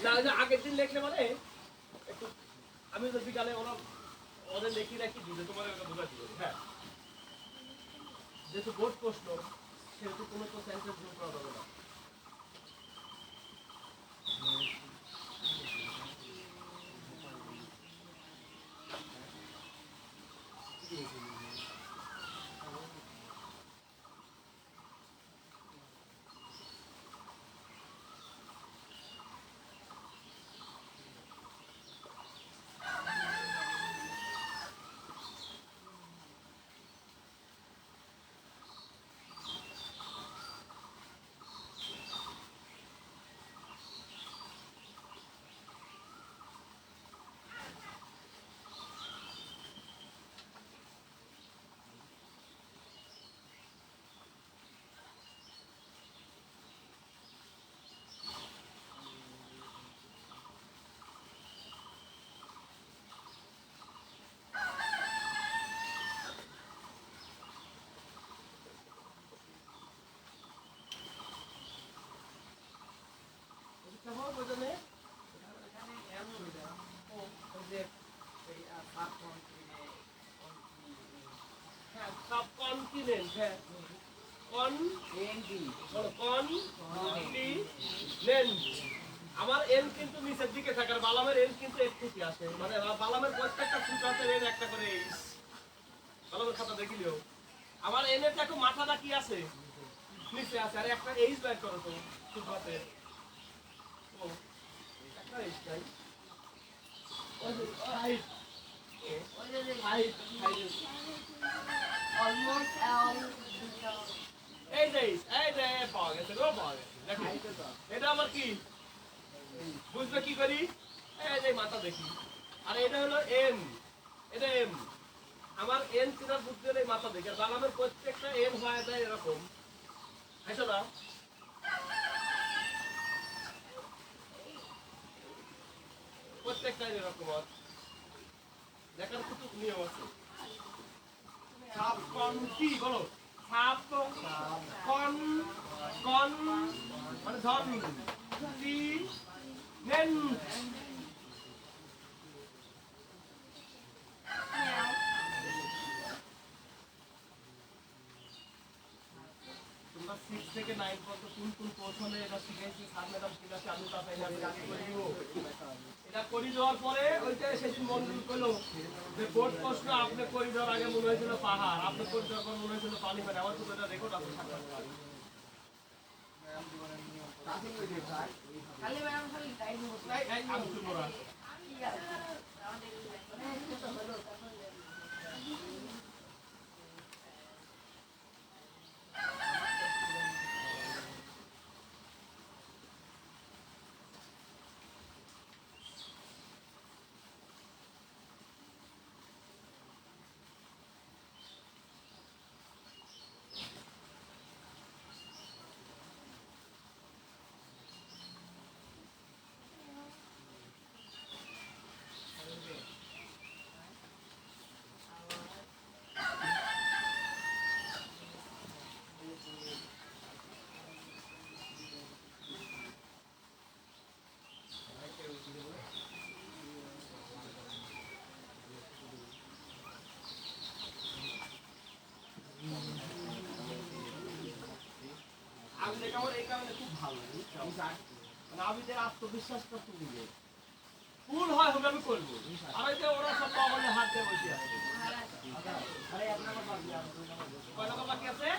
না ওই যে আগের দিন লেখলে মানে একটু আমি তো বিকালে ওরা ওদের লেখি রাখি দিলে তোমার ওটা বোঝাতে পারি হ্যাঁ যেহেতু বোর্ড প্রশ্ন সেহেতু কোনো তো সেন্টেন্স যোগ করা যাবে না কেমন বোঝালে হ্যাঁ সাবকন্টিনেন্ট হ্যাঁ কন্টিনেন্ট আমার এন কিন্তু নিচের দিকে থাকে আর বালামের এন কিন্তু এক থেকে আসে মানে বালামের প্রত্যেকটা সূত্রাতে এন একটা করে এইস বালামের খাতা দেখিলেও আমার এন এর দেখো মাথাটা কি আছে নিচে আছে আর একটা এইস বের করো তো সূত্রাতে ও একটা এইস নাই height height height almost all এই যে পাওয়া গেছে গো পাওয়া গেছে দেখো এটা আমার কি বুঝবে কি করি এই যে মাথা দেখি আর এটা হলো এম এটা এম আমার এন চিনা বুঝতে হলে মাথা দেখি আর বানামের প্রত্যেকটা এম হয় যায় এরকম আইসো না প্রত্যেকটা এরকম আর দেখার কিছু নিয়ম আছে সাপ কন কি বলো সাপ কন কন মানে ধন কি নেন তোমরা 6 থেকে 9 পর্যন্ত কোন কৌশলে এটা শিখাইছি স্যার ম্যাডাম ঠিক আছে আমি তা পাইলে আমি কাজ করে দিব এটা করি দেওয়ার পরে ওইটা সেদিন মন্ডল কইলো যে বোর্ড প্রশ্ন আপনি করি দেওয়ার আগে মনে হয়েছিল পাহাড় আপনি করি দেওয়ার পর মনে হয়েছিল পানি পানি আমার তো এটা রেকর্ড আছে খালি ম্যাডাম খালি টাইম আমি তো মোরা ঠিক আছে আমি দেখে আমার এই কারণে খুব ভালো লাগে মানে আবিদের আত্মবিশ্বাসটা তুলবে ফুল হয় হবে আমি করবো আর এই যে ওরা সব পাবলে হাত দিয়ে বসে আছে আরে আপনার কয় টাকা বাকি আছে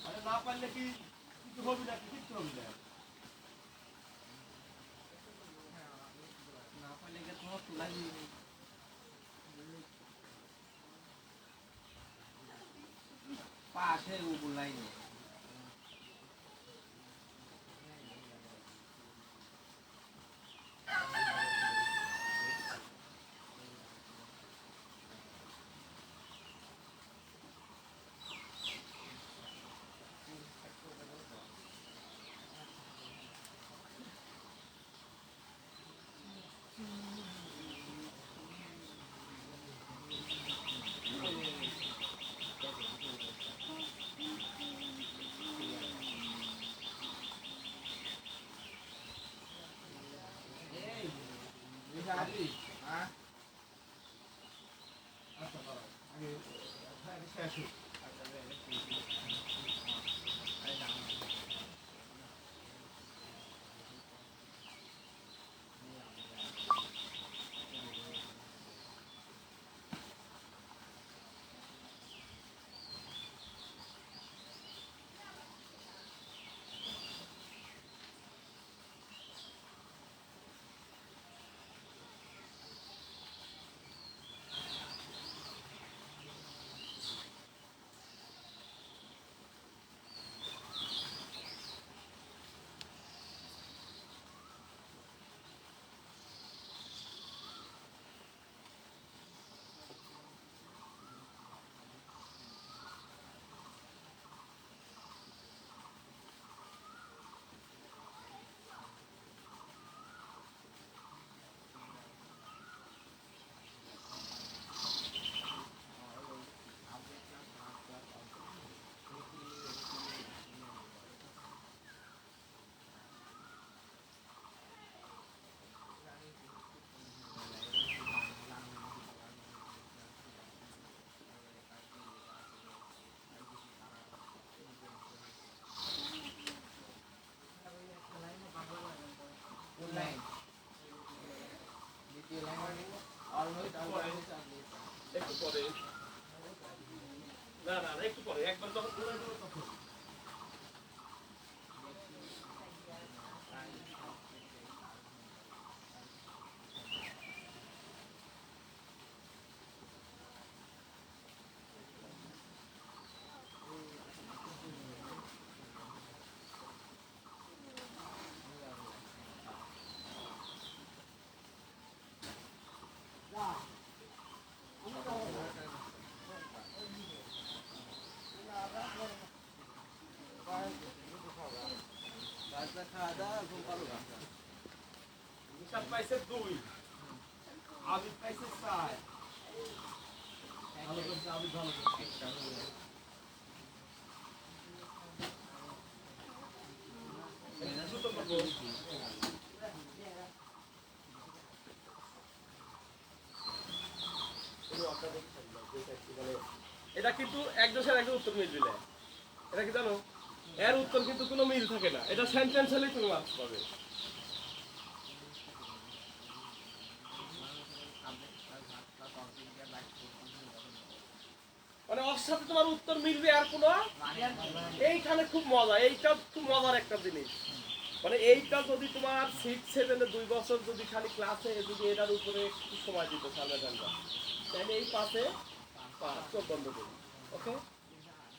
আরে না পারলে কি কিছু হবে না কিছু হবে না না পারলে কি তোমার তোলা দিই পাশে উবুলাই নেই একটু পরে না না একটু পরে একবার যখন উড়াই দেবো তখন নিশাদ পাইছে 2 আবিদ পাইছে 4 ভালো করছে আবিদ ভালো করছে জুতো করবো এটা কিন্তু এক দোষের একটা উত্তর মিলবে না এটা কি জানো এর উত্তর কিন্তু কোনো মিল থাকে না এটা সেন্টেন্স হলেই তুমি মার্কস পাবে মানে ওর সাথে তোমার উত্তর মিলবে আর কোনো এইখানে খুব মজা এইটা খুব মজার একটা জিনিস মানে এইটা যদি তোমার 6-7 2 বছর যদি খালি ক্লাসে যদি এটার উপরে একটু সময় দিত সামনে ঘন্টা তাহলে এই পাশে চোখ বন্ধ করি ওকে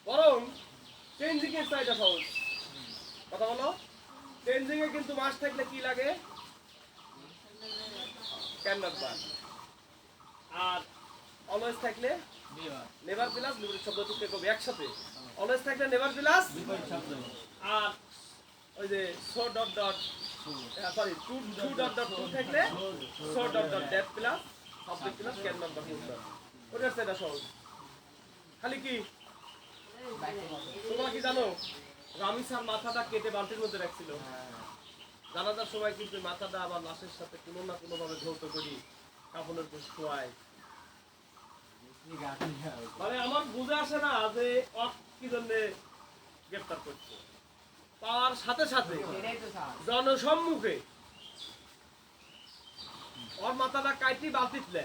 বরং চেঞ্জিং এর চাইটা সহজ কথা বলো চেঞ্জিং এ কিন্তু মাস থাকলে কি লাগে ক্যান নট বান আর অলওয়েজ থাকলে নেভার প্লাস বিপরীত শব্দ টুকে কবি একসাথে অলওয়েজ থাকলে নেভার প্লাস বিপরীত শব্দ আর ওই যে so dot dot sorry to dot dot to থাকলে so dot dot that plus subject plus can not বান ওটার সেটা সহজ খালি কি তোমরা কি জানো রামি স্যার মাথাটা কেটে বালতির মধ্যে রাখছিল জানাজার সময় কিন্তু মাথাটা আবার লাশের সাথে কোনো না কোনো ভাবে ধৌত করি কাপড়ের উপর শোয়ায় মানে আমার বুঝে আসে না যে কি জন্য গ্রেফতার করছে পাওয়ার সাথে সাথে জনসম্মুখে ওর মাথাটা কাটি বালতিতলে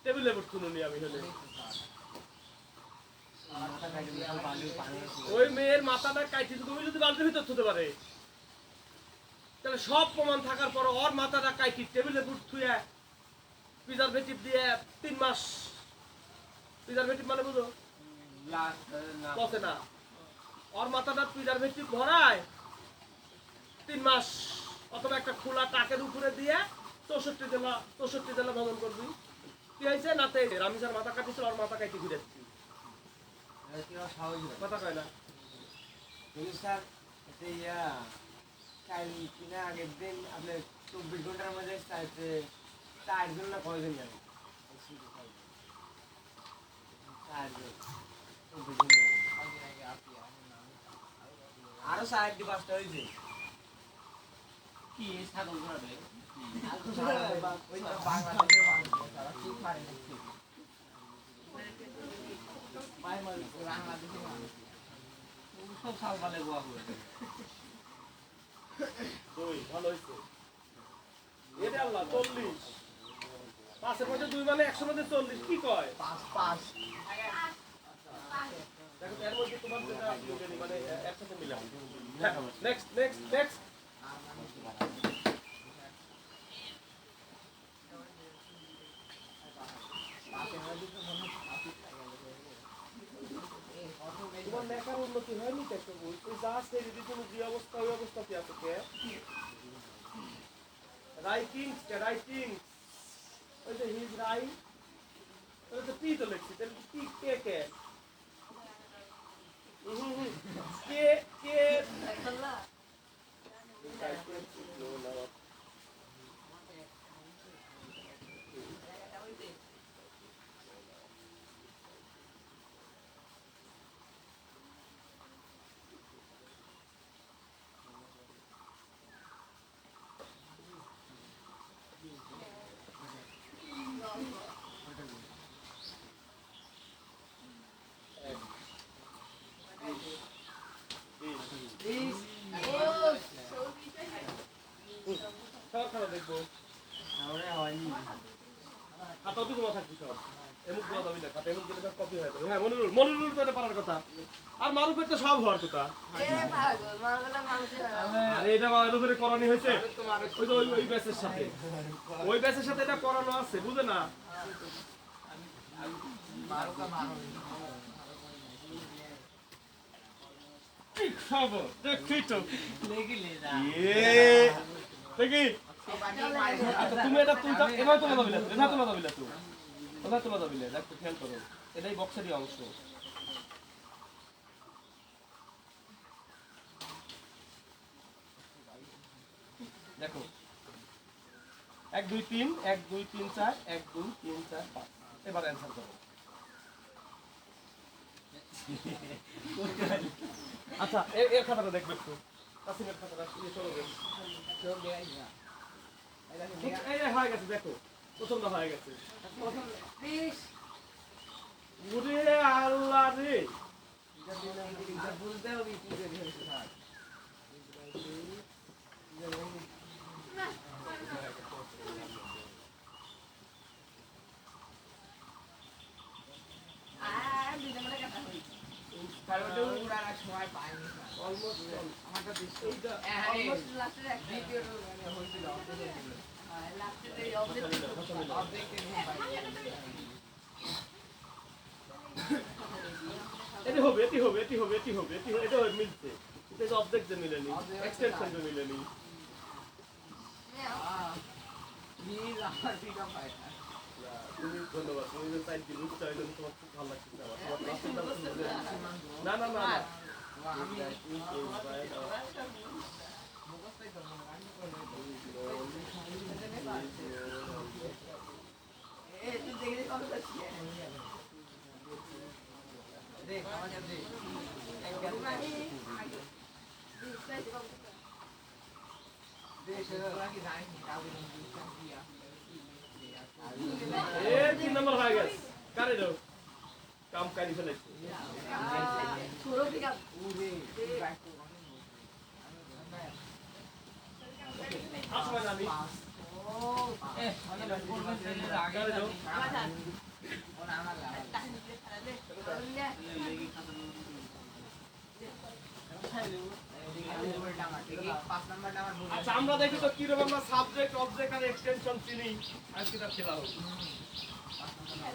টেবিলে বসুন আমি হলে ওই মেয়ের মাথাটা কাটি তুমি যদি বালতির ভিতর থুতে পারে তাহলে সব প্রমাণ থাকার পর ওর মাথাটা কাটি টেবিলে বুট থুয়ে প্রিজারভেটিভ দিয়ে 3 মাস প্রিজারভেটিভ মানে বুঝো পচে না ওর মাথাটা প্রিজারভেটিভ ভরায় 3 মাস অথবা একটা খোলা টাকের উপরে দিয়ে 64 জেলা ভ্রমণ করবি কি হয়েছে নাতে রামিসার মাথা কাটিছিল ওর মাথা কাটি ঘুরে কথা কয় না স্যার কাল কিনা আগের দিন আপনার 24 ঘন্টার মধ্যে 4 জন না কয়জন যাবে আরো 4-5টা হয়েছে কি ছাগল ঘোরাবে বাংলাদেশের মানুষ তারা ঠিক পারে না বাংলাদেশের মানুষ সব সাল পালে গোয়া করে। দুই ভালো হয়েছে এটা আল্লাহ 40 পাঁচের মধ্যে 2 মানে 100 মধ্যে 40 কি কয় দেখো এর মধ্যে তোমার যেটা যোগেনি মানে একসাথে মিলাম নেক্সট নেক্সট নেক্সট তোমার লেখার উন্নতি হয়নি তো একটা বই তুই যা আছে যদি তুমি যে অবস্থা ওই অবস্থাতে আছো কে রাইটিং ওই যে হিজ রাইট তাহলে তো পি তো লিখছি তাহলে পি কে কে কে কে খাওয়া দেখবো খাতা তো তোমার থাকবে সব এমন গুলো দাবি না খাতা এমন গেলে কপি হয়ে যাবে হ্যাঁ মনিরুল তো এটা পারার কথা আর মারুফের তো সব হওয়ার কথা আরে এটা মারুফের করানি হয়েছে ওই যে ওই ব্যাচের সাথে এটা করানো আছে বুঝে না কি খবর দেখি তো দেখি তুমি এটা এবার তোলা যাবে না এটা তোলা যাবে না তো ওটা তোলা যাবে না দেখো খেয়াল করো এটাই বক্সেরই অংশ দেখো 1 2 3 1 2 3 4 1 2 3 4 5 এবার অ্যানসার করো আচ্ছা এর খাতাটা দেখবে একটু কাসিমের খাতাটা চলো এই হয়ে গেছে দেখো প্রথমটা হয়ে গেছে ওরে আল্লাহ রে বুঝতে হবে কি করে হয়েছে স্যার সময় পাইনি এটি হবে এটা মিলছে এটা অবজেক্ট যে মিলেনি এক্সটেনশন যে মিলেনি তুমি ধন্যবাদ তুমি যে সাইড দিলে চাইলে তোমার খুব ভালো লাগছে না না না তিন নম্বর হয়ে গেছে কারে দাও কাম কারি ফেলেছে আসবেন আমি কারে দাও আচ্ছা আমরা দেখি তো কিরকম আমরা সাবজেক্ট অবজেক্ট আর এক্সটেনশন চিনি আজকে তার খেলা হোক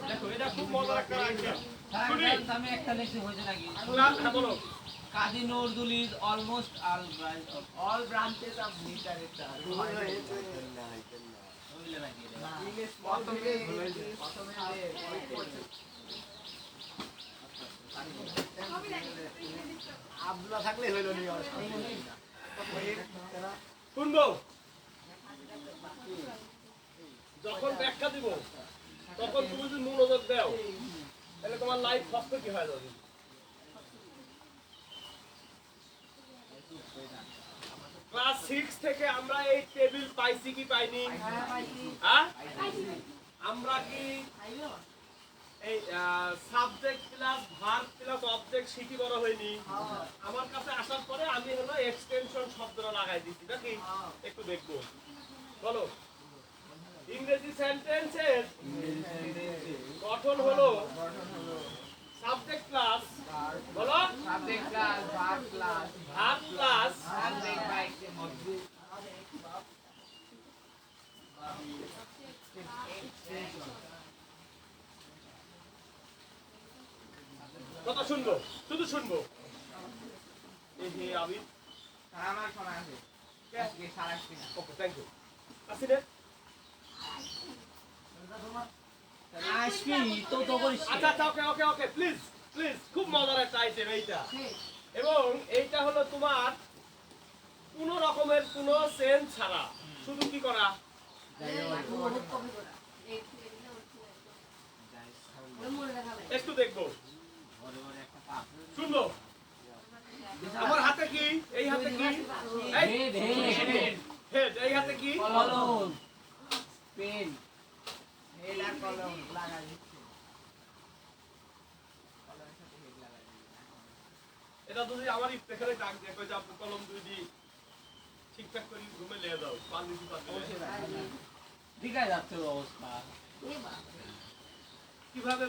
দেখো এটা খুব মজার একটা আইটেম আমি একটা লেখছি হয়েছে নাকি বলো Kazi Nazrul is almost all branches of literature হইলে নাকি আব্দুল্লাহ থাকলে হইল নি শুনবো যখন ব্যাখ্যা দিব তখন তুমি যদি মনোযোগ দাও তাহলে তোমার লাইফ সব কি হয়ে যাবে ক্লাস 6 থেকে আমরা এই টেবিল পাইছি কি পাইনি হ্যাঁ আমরা কি এই subject plus verb plus object city বড় হয়নি আমার কাছে আসার পরে আমি হলো এক্সটেনশন শব্দটা লাগাই দিচ্ছি নাকি একটু দেখবো বলো ইংরেজি সেন্টেন্সের গঠন হলো সাবজেক্ট প্লাস বলো subject plus verb plus verb plus subject by object কথা শুনবো শুধু শুনবো এই যে আমি আমার শোনা আছে আজকে সারা দিন ওকে থ্যাংক ইউ আসিলে আসবি তো তো করিস আচ্ছা আচ্ছা ওকে ওকে ওকে প্লিজ প্লিজ খুব মজার একটা আইটেম এইটা এবং এইটা হলো তোমার কোনো রকমের কোনো সেন্স ছাড়া শুধু কি করা একটু দেখবো শুনবো আমার হাতে কি এই হাতে কি এই হেড এই হাতে কি কলম পেন হেড আর কলম লাগা দিচ্ছে কলমের সাথে হেড লাগা দিচ্ছে এটা যদি আমার এখানে ডাক দিয়ে কই যে আপনি কলম দুই দি ঠিকঠাক করে রুমে নিয়ে যাও পানি দিতে পারবে দিঘায় যাচ্ছে অবস্থা কিভাবে